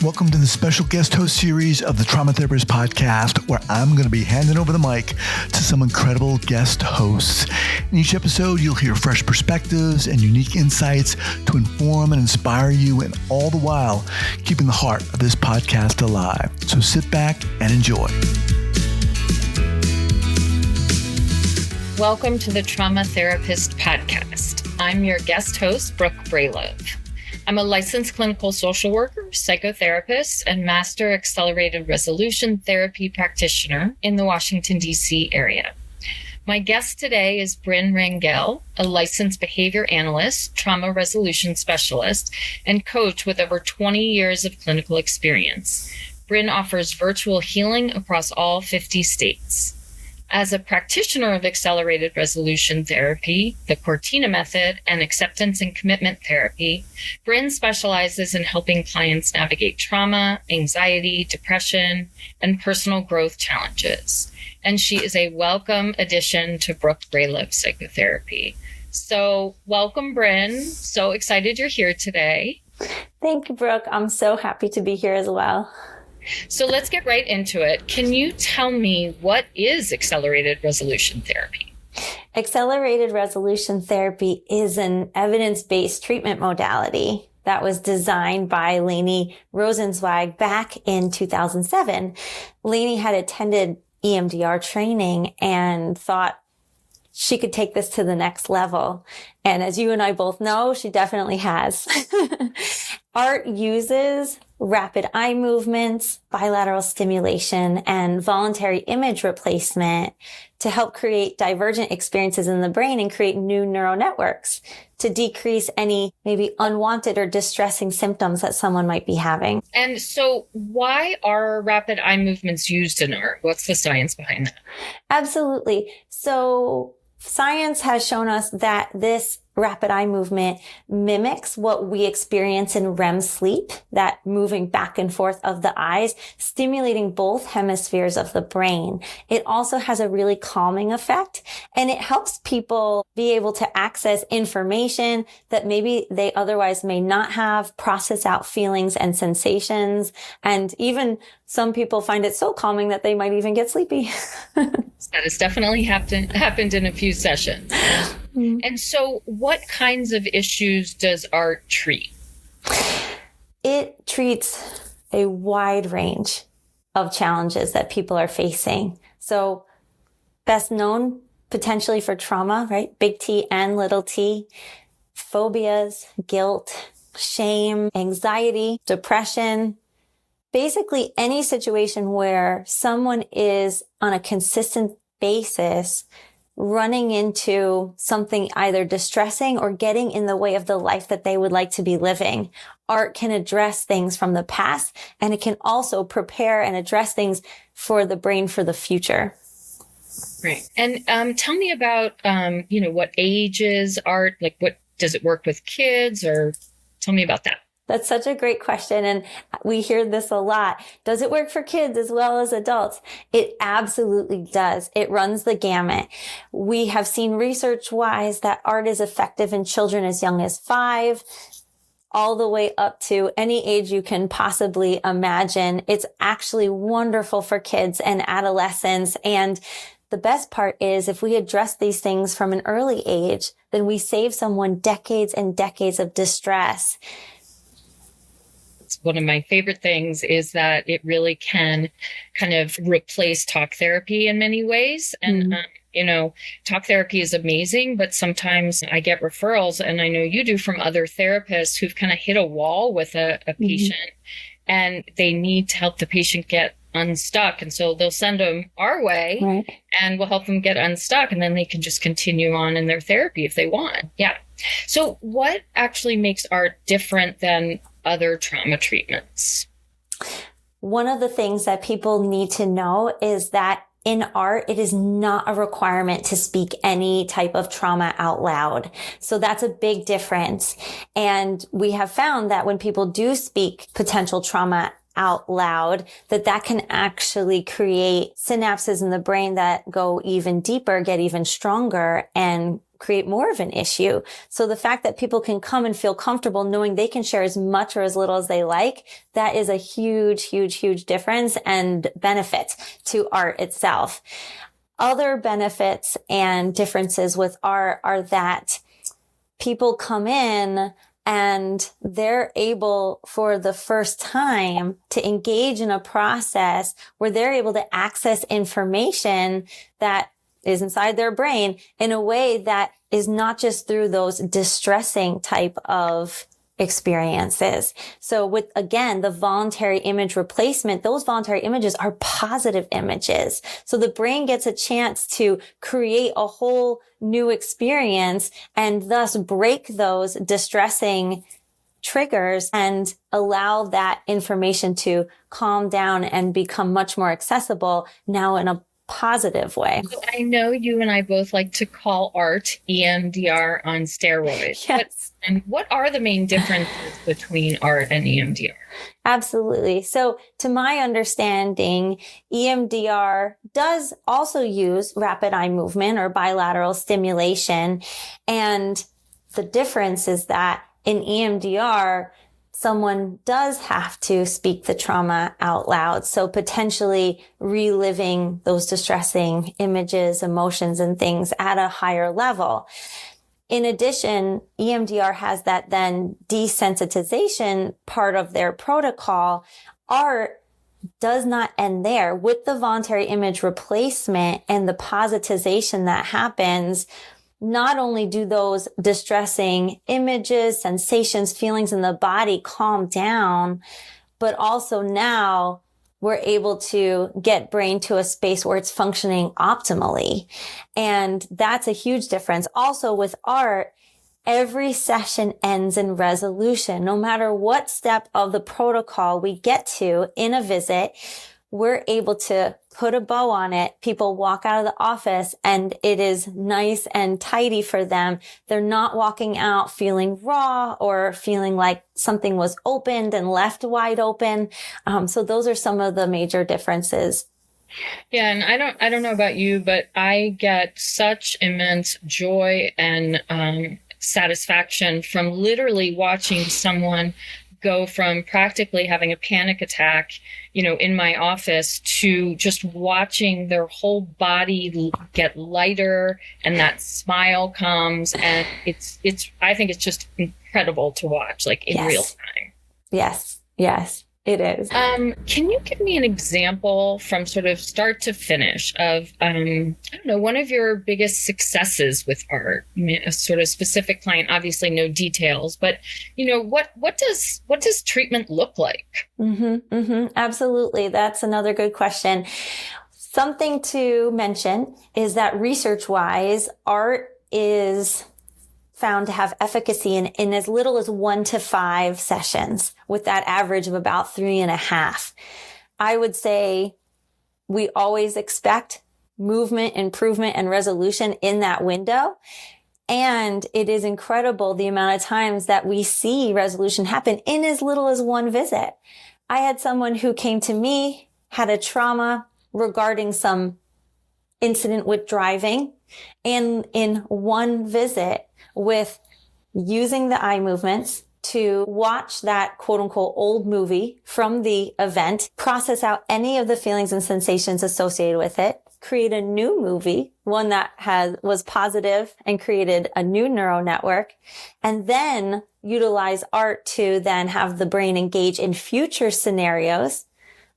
Welcome to the special guest host series of the Trauma Therapist Podcast, where I'm going to be handing over the mic to some incredible guest hosts. In each episode, you'll hear fresh perspectives and unique insights to inform and inspire you, and all the while, keeping the heart of this podcast alive. So sit back and enjoy. Welcome to the Trauma Therapist Podcast. I'm your guest host, Brooke Bralove. I'm a licensed clinical social worker, psychotherapist, and master accelerated resolution therapy practitioner in the Washington, D.C. area. My guest today is Brynn Rangel, a licensed behavior analyst, trauma resolution specialist, and coach with over 20 years of clinical experience. Brynn offers virtual healing across all 50 states. As a practitioner of accelerated resolution therapy, the Cortina method, and acceptance and commitment therapy, Brynn specializes in helping clients navigate trauma, anxiety, depression, and personal growth challenges. And she is a welcome addition to Brooke Bralove Psychotherapy. So welcome, Brynn. So excited you're here today. Thank you, Brooke. I'm so happy to be here as well. So let's get right into it. Can you tell me what is accelerated resolution therapy? Accelerated resolution therapy is an evidence-based treatment modality that was designed by Leni Rosenzweig back in 2007. Leni had attended EMDR training and thought she could take this to the next level. And as you and I both know, she definitely has. Art uses rapid eye movements, bilateral stimulation, and voluntary image replacement to help create divergent experiences in the brain and create new neural networks to decrease any maybe unwanted or distressing symptoms that someone might be having. And so why are rapid eye movements used in art? What's the science behind that? Absolutely. So science has shown us that this rapid eye movement mimics what we experience in REM sleep, that moving back and forth of the eyes, stimulating both hemispheres of the brain. It also has a really calming effect, and it helps people be able to access information that maybe they otherwise may not have, process out feelings and sensations, and even some people find it so calming that they might even get sleepy. That has definitely happened in a few sessions. Mm-hmm. And so what kinds of issues does art treat? It treats a wide range of challenges that people are facing. So best known potentially for trauma, right? Big T and little t, phobias, guilt, shame, anxiety, depression. Basically any situation where someone is on a consistent basis running into something either distressing or getting in the way of the life that they would like to be living. Art can address things from the past, and it can also prepare and address things for the brain for the future. Right. And tell me about, what ages art, like what, does it work with kids, or tell me about that? That's such a great question. And we hear this a lot. Does it work for kids as well as adults? It absolutely does. It runs the gamut. We have seen research-wise that art is effective in children as young as 5, all the way up to any age you can possibly imagine. It's actually wonderful for kids and adolescents. And the best part is if we address these things from an early age, then we save someone decades and decades of distress. One of my favorite things is that it really can kind of replace talk therapy in many ways. And, talk therapy is amazing, but sometimes I get referrals, and I know you do, from other therapists who've kind of hit a wall with a patient, and they need to help the patient get unstuck. And so they'll send them our way, right, and we'll help them get unstuck, and then they can just continue on in their therapy if they want. Yeah. So what actually makes art different than other trauma treatments? One of the things that people need to know is that in art, it is not a requirement to speak any type of trauma out loud. So that's a big difference. And we have found that when people do speak potential trauma out loud, that can actually create synapses in the brain that go even deeper, get even stronger, and create more of an issue. So the fact that people can come and feel comfortable knowing they can share as much or as little as they like, that is a huge, huge, huge difference and benefit to art itself. Other benefits and differences with art are that people come in and they're able for the first time to engage in a process where they're able to access information that is inside their brain in a way that is not just through those distressing type of experiences. So with, again, the voluntary image replacement, those voluntary images are positive images. So the brain gets a chance to create a whole new experience and thus break those distressing triggers and allow that information to calm down and become much more accessible now in a positive way. So I know you and I both like to call art EMDR on steroids. Yes. And what are the main differences between art and EMDR? Absolutely. So to my understanding, EMDR does also use rapid eye movement or bilateral stimulation. And the difference is that in EMDR, someone does have to speak the trauma out loud. So potentially reliving those distressing images, emotions, and things at a higher level. In addition, EMDR has that then desensitization part of their protocol. Art does not end there. With the voluntary image replacement and the positization that happens, not only do those distressing images, sensations, feelings in the body calm down, but also now we're able to get brain to a space where it's functioning optimally. And that's a huge difference. Also with art, every session ends in resolution. No matter what step of the protocol we get to in a visit, we're able to put a bow on it. People walk out of the office and it is nice and tidy for them. They're not walking out feeling raw or feeling like something was opened and left wide open. So those are some of the major differences. Yeah, and I don't know about you, but I get such immense joy and satisfaction from literally watching someone go from practically having a panic attack, in my office to just watching their whole body get lighter and that smile comes. And I think it's just incredible to watch, like in real time. Yes. It is. Can you give me an example from sort of start to finish of, one of your biggest successes with art? I mean, a sort of specific client, obviously no details, but what does treatment look like? Absolutely. That's another good question. Something to mention is that research-wise, art is found to have efficacy in as little as 1 to 5 sessions, with that average of about 3.5. I would say we always expect movement, improvement, and resolution in that window. And it is incredible the amount of times that we see resolution happen in as little as 1 visit. I had someone who came to me, had a trauma regarding some incident with driving, and in 1 visit, with using the eye movements to watch that quote unquote old movie from the event, process out any of the feelings and sensations associated with it, create a new movie, one that was positive and created a new neural network, and then utilize art to then have the brain engage in future scenarios,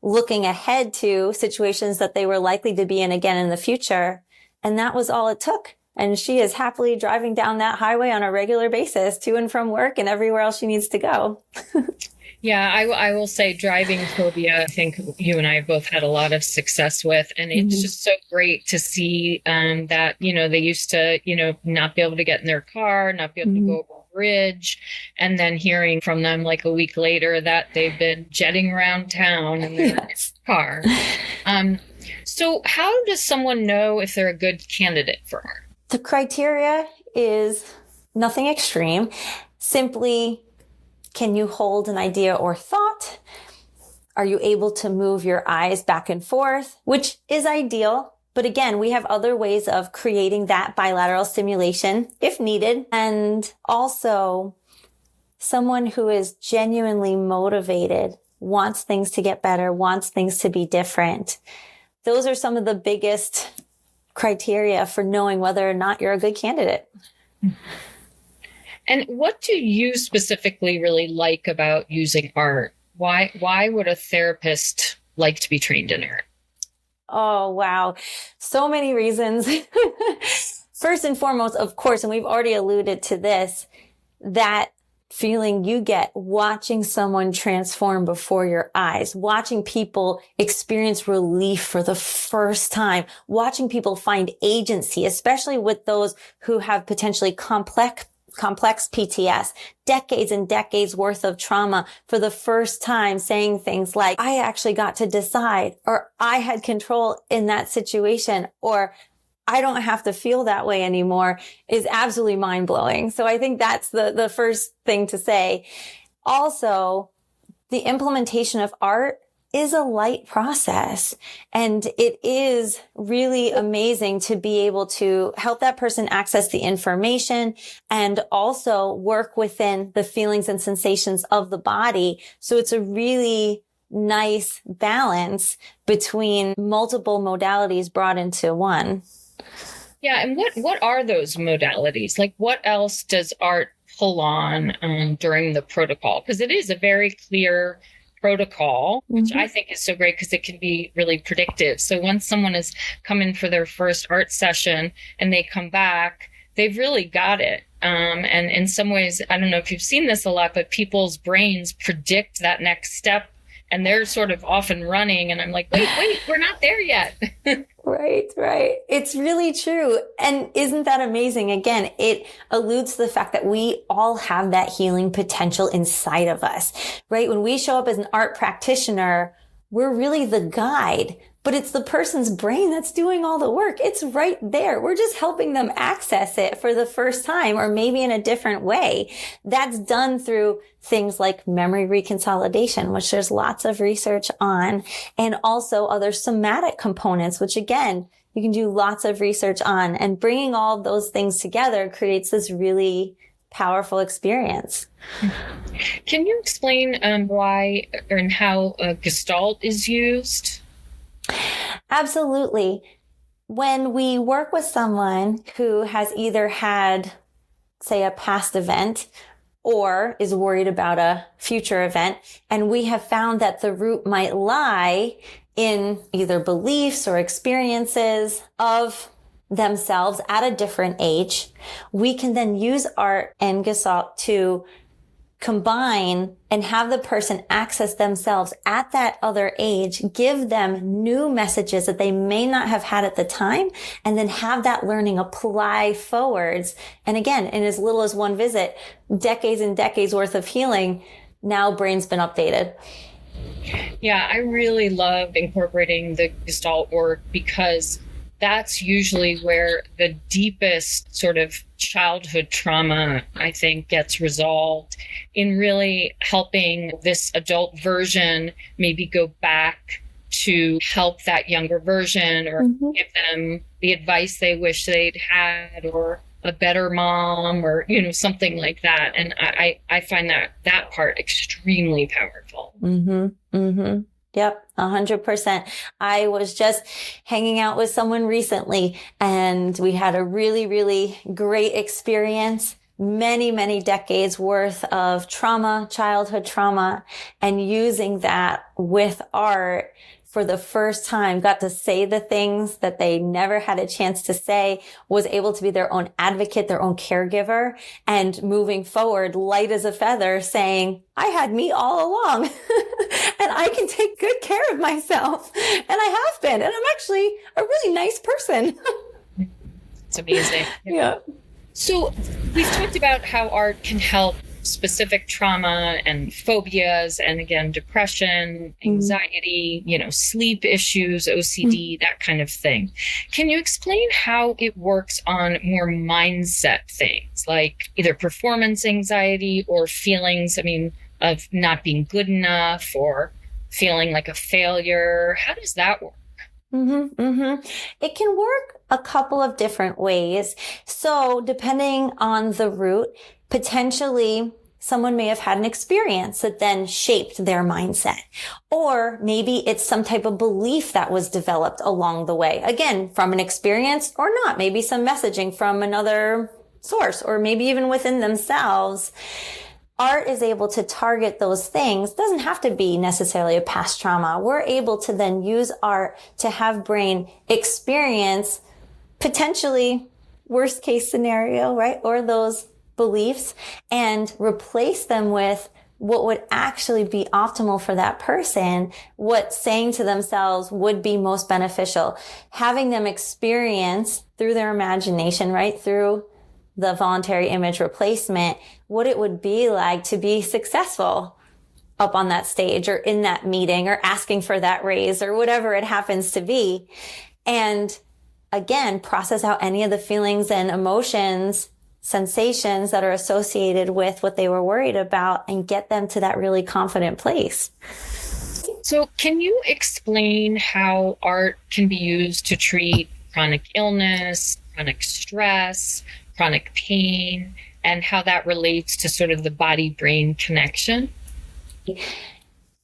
looking ahead to situations that they were likely to be in again in the future. And that was all it took. And she is happily driving down that highway on a regular basis to and from work and everywhere else she needs to go. Yeah, I will say driving phobia, I think you and I have both had a lot of success with. And it's just so great to see that, they used to, not be able to get in their car, not be able to go over a bridge. And then hearing from them like a week later that they've been jetting around town in their car. So how does someone know if they're a good candidate for art? The criteria is nothing extreme. Simply, can you hold an idea or thought? Are you able to move your eyes back and forth, which is ideal? But again, we have other ways of creating that bilateral stimulation if needed. And also someone who is genuinely motivated, wants things to get better, wants things to be different. Those are some of the biggest criteria for knowing whether or not you're a good candidate. And what do you specifically really like about using art? Why would a therapist like to be trained in art? Oh, wow. So many reasons. First and foremost, of course, and we've already alluded to this, that feeling you get watching someone transform before your eyes, watching people experience relief for the first time, watching people find agency, especially with those who have potentially complex PTS, decades and decades worth of trauma, for the first time saying things like, I actually got to decide, or I had control in that situation, or I don't have to feel that way anymore, is absolutely mind blowing. So I think that's the first thing to say. Also, the implementation of art is a light process, and it is really amazing to be able to help that person access the information and also work within the feelings and sensations of the body. So it's a really nice balance between multiple modalities brought into one. Yeah, and what are those modalities? Like, what else does art pull on during the protocol? Because it is a very clear protocol, which I think is so great because it can be really predictive. So once someone has come in for their first art session and they come back, they've really got it. And in some ways, I don't know if you've seen this a lot, but people's brains predict that next step and they're sort of off and running. And I'm like, wait, we're not there yet. Right. It's really true. And isn't that amazing? Again, it alludes to the fact that we all have that healing potential inside of us, right? When we show up as an art practitioner, we're really the guide, but it's the person's brain that's doing all the work. It's right there. We're just helping them access it for the first time, or maybe in a different way. That's done through things like memory reconsolidation, which there's lots of research on, and also other somatic components, which again, you can do lots of research on, and bringing all of those things together creates this really powerful experience. Can you explain why and how Gestalt is used? Absolutely. When we work with someone who has either had, say, a past event or is worried about a future event, and we have found that the root might lie in either beliefs or experiences of themselves at a different age, we can then use art and Gestalt to combine and have the person access themselves at that other age, give them new messages that they may not have had at the time, and then have that learning apply forwards. And again, in as little as one visit, decades and decades worth of healing, now brain's been updated. Yeah, I really love incorporating the Gestalt work because that's usually where the deepest sort of childhood trauma, I think, gets resolved, in really helping this adult version maybe go back to help that younger version, or give them the advice they wish they'd had, or a better mom, or, something like that. And I find that part extremely powerful. Yep, 100%. I was just hanging out with someone recently, and we had a really, really great experience. Many, many decades worth of trauma, childhood trauma, and using that with art for the first time, got to say the things that they never had a chance to say, was able to be their own advocate, their own caregiver, and moving forward, light as a feather, saying, I had me all along and I can take good care of myself. And I have been, and I'm actually a really nice person. It's amazing. Yeah. So we've talked about how art can help specific trauma and phobias, and again, depression, anxiety, sleep issues, OCD, that kind of thing. Can you explain how it works on more mindset things, like either performance anxiety or feelings, of not being good enough or feeling like a failure? How does that work? It can work a couple of different ways. So depending on the route, potentially someone may have had an experience that then shaped their mindset. Or maybe it's some type of belief that was developed along the way. Again, from an experience or not. Maybe some messaging from another source, or maybe even within themselves. Art is able to target those things. Doesn't have to be necessarily a past trauma. We're able to then use art to have brain experience potentially worst case scenario, right? Or those beliefs, and replace them with what would actually be optimal for that person, what saying to themselves would be most beneficial, having them experience through their imagination, right? Through the voluntary image replacement, what it would be like to be successful up on that stage or in that meeting or asking for that raise or whatever it happens to be. And again, process out any of the feelings and emotions, sensations that are associated with what they were worried about, and get them to that really confident place. So can you explain how art can be used to treat chronic illness, chronic stress, chronic pain, and how that relates to sort of the body-brain connection?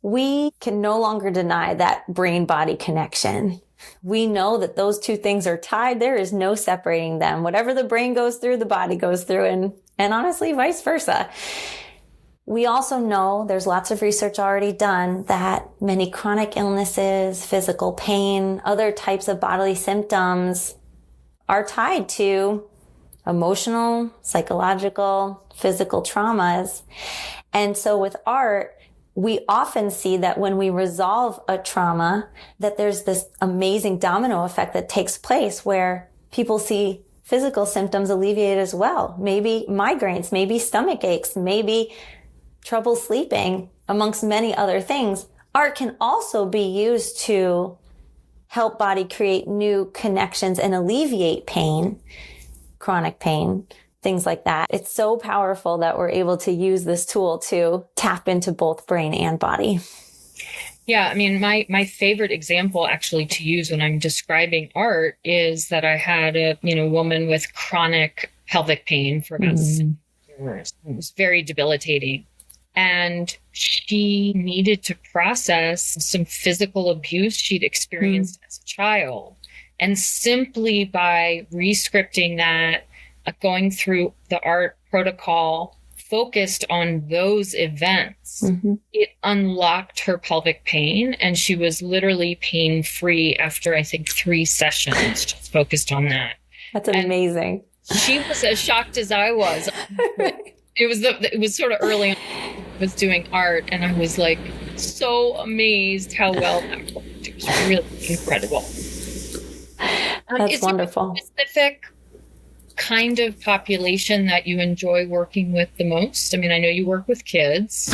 We can no longer deny that brain-body connection. We know that those two things are tied. There is no separating them. Whatever the brain goes through, the body goes through, and honestly, vice versa. We also know there's lots of research already done that many chronic illnesses, physical pain, other types of bodily symptoms are tied to emotional, psychological, physical traumas. And so with art, we often see that when we resolve a trauma, that there's this amazing domino effect that takes place where people see physical symptoms alleviated as well. Maybe migraines, maybe stomach aches, maybe trouble sleeping, amongst many other things. Art can also be used to help body create new connections and alleviate pain, chronic pain, things like that. It's so powerful that we're able to use this tool to tap into both brain and body. Yeah, I mean, my favorite example actually to use when I'm describing art is that I had a woman with chronic pelvic pain for about 6 years. It was very debilitating. And she needed to process some physical abuse she'd experienced as a child. And simply by re-scripting that, going through the art protocol focused on those events, it unlocked her pelvic pain. And she was literally pain-free after, I think, 3 sessions, just focused on that. That's amazing. She was as shocked as I was. It was sort of early on. I was doing art, and I was like so amazed how well that worked. It was really incredible. That's wonderful. Is there a specific kind of population that you enjoy working with the most? I mean, I know you work with kids.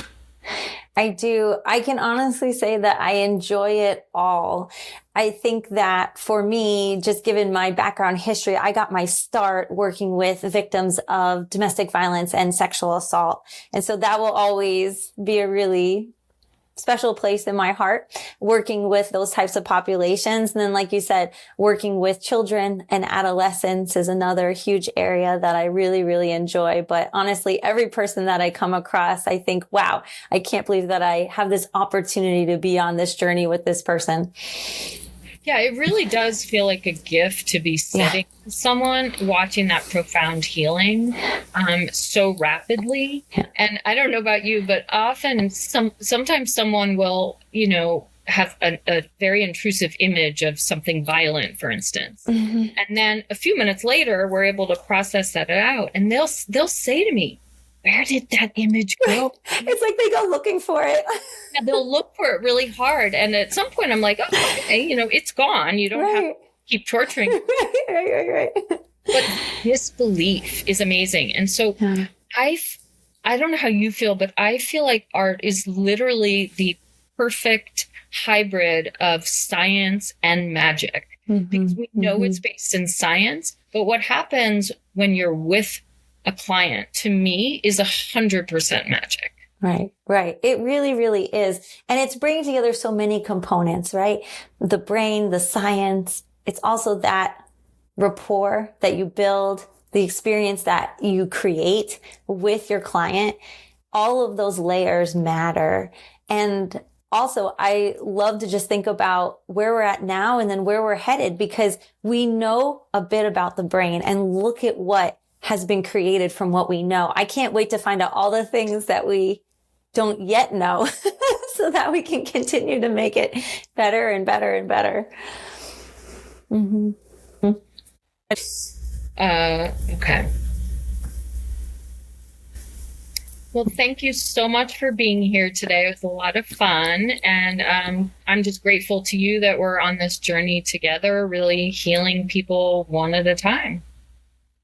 I do. I can honestly say that I enjoy it all. I think that for me, just given my background history, I got my start working with victims of domestic violence and sexual assault. And so that will always be a really special place in my heart, working with those types of populations. And then, like you said, working with children and adolescents is another huge area that I really, really enjoy. But honestly, every person that I come across, I think, wow, I can't believe that I have this opportunity to be on this journey with this person. Yeah, it really does feel like a gift to be sitting with someone, watching that profound healing so rapidly. Yeah. And I don't know about you, but often sometimes someone will, have a very intrusive image of something violent, for instance. And then a few minutes later, we're able to process that out. And they'll say to me, where did that image go? It's like they go looking for it. And they'll look for it really hard. And at some point I'm like, oh, okay, it's gone. You don't have to keep torturing. Right. But this belief is amazing. And so I don't know how you feel, but I feel like art is literally the perfect hybrid of science and magic. Because we know it's based in science, but what happens when you're with a client, to me, is 100% magic. Right, right. It really, really is. And it's bringing together so many components, right? The brain, the science. It's also that rapport that you build, the experience that you create with your client. All of those layers matter. And also, I love to just think about where we're at now and then where we're headed, because we know a bit about the brain, and look at what has been created from what we know. I can't wait to find out all the things that we don't yet know so that we can continue to make it better and better and better. Mm-hmm. Okay. Well, thank you so much for being here today. It was a lot of fun. And I'm just grateful to you that we're on this journey together, really healing people one at a time.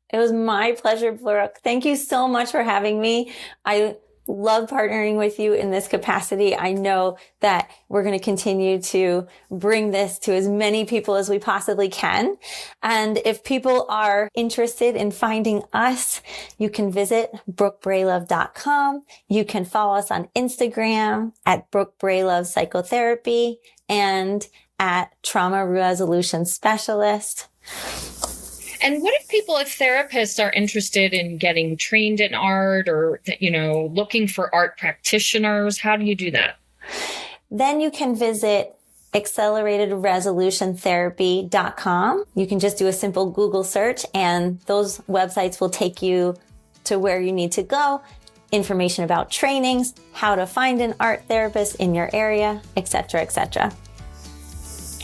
It was my pleasure, Brooke. Thank you so much for having me. I love partnering with you in this capacity. I know that we're going to continue to bring this to as many people as we possibly can. And if people are interested in finding us, you can visit brookebralove.com. You can follow us on Instagram at Brooke Bralove Psychotherapy and at Trauma Resolution Specialist. And what if therapists are interested in getting trained in art or, looking for art practitioners? How do you do that? Then you can visit acceleratedresolutiontherapy.com. You can just do a simple Google search and those websites will take you to where you need to go. Information about trainings, how to find an art therapist in your area, etc., etc.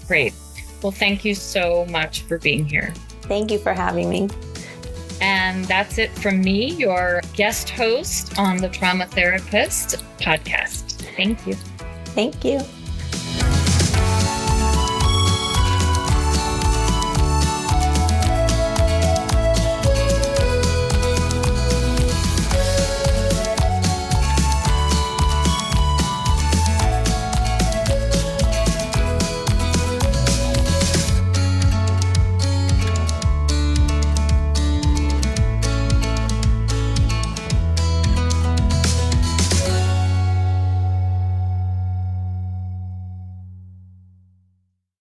Great. Well, thank you so much for being here. Thank you for having me. And that's it from me, your guest host on the Trauma Therapist podcast. Thank you. Thank you.